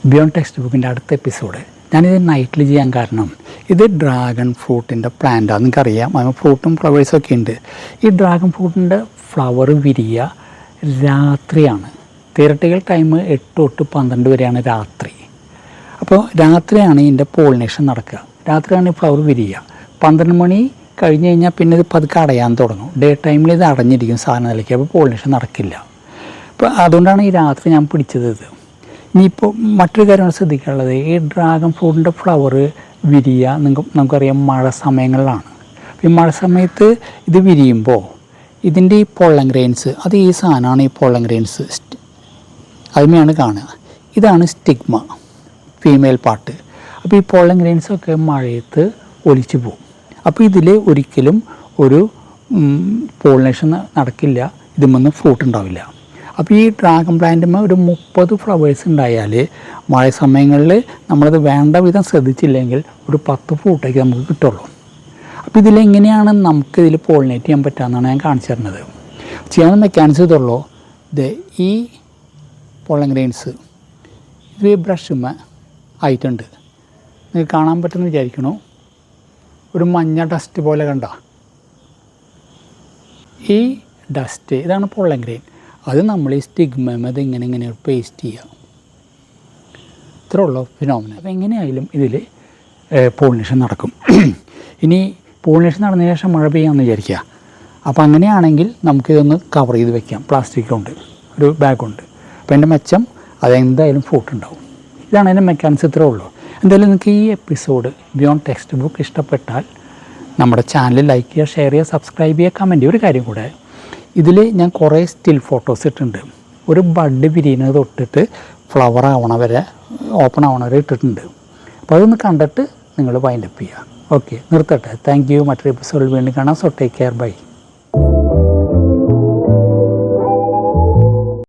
Beyond text ബുക്കിൻ്റെ അടുത്ത episode. ഞാനിത് നൈറ്റിൽ ചെയ്യാൻ കാരണം ഇത് ഡ്രാഗൺ ഫ്രൂട്ടിൻ്റെ പ്ലാന്റാണ്. നിങ്ങൾക്കറിയാം, അതിന് ഫ്രൂട്ടും ഫ്ലവേഴ്സൊക്കെ ഉണ്ട്. ഈ ഡ്രാഗൺ ഫ്രൂട്ടിൻ്റെ ഫ്ലവർ വിരിയുക രാത്രിയാണ്. തിയറട്ടിക്കൽ ടൈം 8 തൊട്ട് 12 വരെയാണ് രാത്രി. അപ്പോൾ രാത്രിയാണ് ഇതിൻ്റെ പോളിനേഷൻ നടക്കുക. രാത്രിയാണ് ഈ ഫ്ലവർ വിരിയുക. 12 മണി കഴിഞ്ഞ് കഴിഞ്ഞാൽ പിന്നെ ഇത് പതുക്കെ അടയാൻ തുടങ്ങും. ഡേ ടൈമിൽ ഇത് അടഞ്ഞിരിക്കും സാധനം നിലയ്ക്ക്. അപ്പോൾ പോളിനേഷൻ നടക്കില്ല. അപ്പോൾ അതുകൊണ്ടാണ് ഈ രാത്രി ഞാൻ പിടിച്ചത് ഇത്. ഇനിയിപ്പോൾ മറ്റൊരു കാര്യമാണ് ശ്രദ്ധിക്കാനുള്ളത്. ഈ ഡ്രാഗൺ ഫ്രൂട്ടിൻ്റെ ഫ്ലവർ വിരിയുക നമുക്കറിയാം മഴ സമയങ്ങളിലാണ്. ഈ മഴ സമയത്ത് ഇത് വിരിയുമ്പോൾ ഇതിൻ്റെ ഈ പൊള്ളൻ ഗ്രെയിൻസ്, അത് ഈ സാധനമാണ്. ഈ പൊള്ളൻ ഗ്രെയിൻസ് അതിനെയാണ് കാണുക. ഇതാണ് സ്റ്റിഗ്മ, ഫീമെയിൽ പാർട്ട്. അപ്പോൾ ഈ പൊള്ളൻ ഗ്രെയിൻസൊക്കെ മഴയത്ത് ഒലിച്ചു പോകും. അപ്പോൾ ഇതിൽ ഒരിക്കലും ഒരു പോളിനേഷൻ നടക്കില്ല, ഇതിന്മേൽ ഫ്രൂട്ട് ഉണ്ടാവില്ല. അപ്പോൾ ഈ ഡ്രാഗൺ പ്ലാന്റിന്മേൽ ഒരു 30 ഫ്ലവേഴ്സ് ഉണ്ടായാൽ മഴ സമയങ്ങളിൽ നമ്മളത് വേണ്ട വിധം ശ്രദ്ധിച്ചില്ലെങ്കിൽ ഒരു 10 ഫ്രൂട്ടൊക്കെ നമുക്ക് കിട്ടുള്ളൂ. അപ്പോൾ ഇതിലെങ്ങനെയാണ് നമുക്കിതിൽ പോളിനേറ്റ് ചെയ്യാൻ പറ്റുകയെന്നാണ് ഞാൻ കാണിച്ചു തരുന്നത്. ചെയ്യാൻ മെക്കാനിസം ഇതുള്ളൂ. ഈ പൊള്ളൻ ഗ്രെയിൻസ് ഇത് ബ്രഷുമ്മ ആയിട്ടുണ്ട്. നിങ്ങൾക്ക് കാണാൻ പറ്റുമെന്ന് വിചാരിക്കണു. ഒരു മഞ്ഞ ഡസ്റ്റ് പോലെ കണ്ട ഈ ഡസ്റ്റ്, ഇതാണ് പൊള്ളൻ ഗ്രെയിൻ. അത് നമ്മൾ ഈ സ്റ്റിഗ്മ അത് ഇങ്ങനെ പേസ്റ്റ് ചെയ്യുക. ഇത്രേ ഉള്ളൂ ഫിനോമിന. അപ്പോൾ എങ്ങനെയായാലും ഇതിൽ പോളിനേഷൻ നടക്കും. ഇനി പോളിനേഷൻ നടന്നതിന് ശേഷം മഴ പെയ്യാമെന്ന് വിചാരിക്കുക. അപ്പോൾ അങ്ങനെയാണെങ്കിൽ നമുക്കിതൊന്ന് കവർ ചെയ്ത് വെക്കാം. പ്ലാസ്റ്റിക് കൊണ്ട് ഒരു ബാഗ് കൊണ്ട്. അപ്പോൾ എൻ്റെ മെച്ചം അതെന്തായാലും ഫ്രൂട്ട് ഉണ്ടാവും. ഇതാണ് എൻ്റെ മെക്കാനിസം. ഇത്രേ ഉള്ളൂ. എന്തായാലും നിങ്ങൾക്ക് ഈ എപ്പിസോഡ് ബിയോണ്ട് ടെക്സ്റ്റ് ബുക്ക് ഇഷ്ടപ്പെട്ടാൽ നമ്മുടെ ചാനൽ ലൈക്ക് ചെയ്യുക, ഷെയർ ചെയ്യുക, സബ്സ്ക്രൈബ് ചെയ്യുക, കമൻറ്റ് ചെയ്യുക. ഒരു കാര്യം കൂടെ, ഇതിൽ ഞാൻ കുറേ സ്റ്റിൽ ഫോട്ടോസ് ഇട്ടിട്ടുണ്ട്. ഒരു ബഡ് വിരിയുന്നത് തൊട്ടിട്ട് ഫ്ലവർ ആവണ വരെ, ഓപ്പൺ ആവണ വരെ ഇട്ടിട്ടുണ്ട്. അപ്പോൾ അതൊന്ന് കണ്ടിട്ട് നിങ്ങൾ വൈൻഡപ്പ് ചെയ്യുക. ഓക്കെ, നിർത്തട്ടെ. Thank you. മറ്റൊരു എപ്പിസോഡിൽ വീണ്ടും കാണാം. So take care. ബൈ.